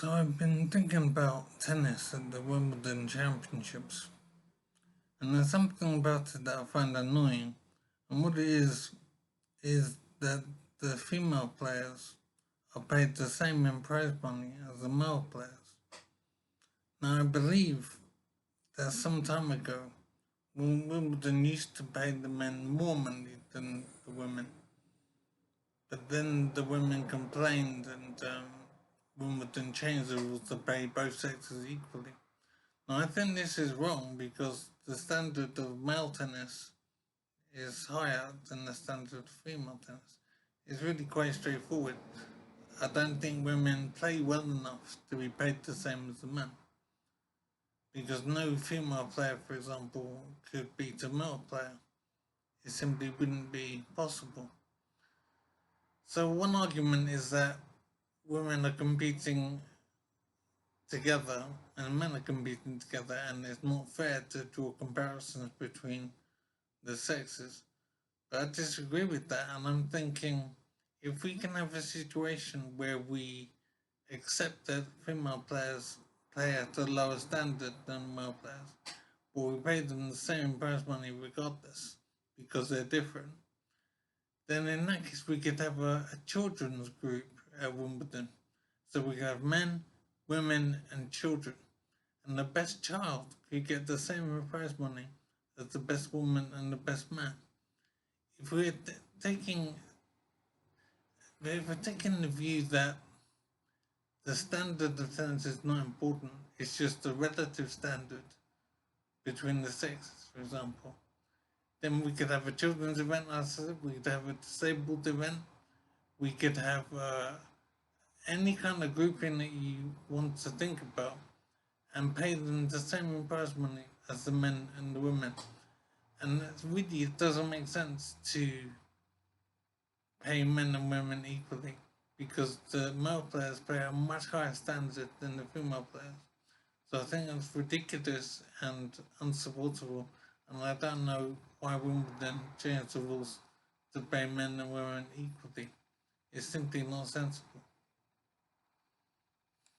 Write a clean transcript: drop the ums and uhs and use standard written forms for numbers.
So I've been thinking about tennis at the Wimbledon Championships, and there's something about it that I find annoying. And what it is that the female players are paid the same in prize money as the male players. Now I believe that some time ago, Wimbledon used to pay the men more money than the women, but then the women complained and Wimbledon changed the rules to pay both sexes equally. Now, I think this is wrong because the standard of male tennis is higher than the standard of female tennis. It's really quite straightforward. I don't think women play well enough to be paid the same as the men. Because no female player, for example, could beat a male player. It simply wouldn't be possible. So one argument is that women are competing together and men are competing together, and it's not fair to draw comparisons between the sexes. But I disagree with that, and I'm thinking if we can have a situation where we accept that female players play at a lower standard than male players, but we pay them the same prize money regardless because they're different, then in that case we could have a children's group at Wimbledon. So we could have men, women, and children. And the best child could get the same prize money as the best woman and the best man. If we're taking the view that the standard of tennis is not important, it's just the relative standard between the sexes, for example, then we could have a children's event, we could have a disabled event, we could have any kind of grouping that you want to think about and pay them the same prize money as the men and the women. And really, it doesn't make sense to pay men and women equally because the male players play a much higher standard than the female players. So I think it's ridiculous and unsupportable, and I don't know why Wimbledon changed the rules to pay men and women equally. It's simply not sensible.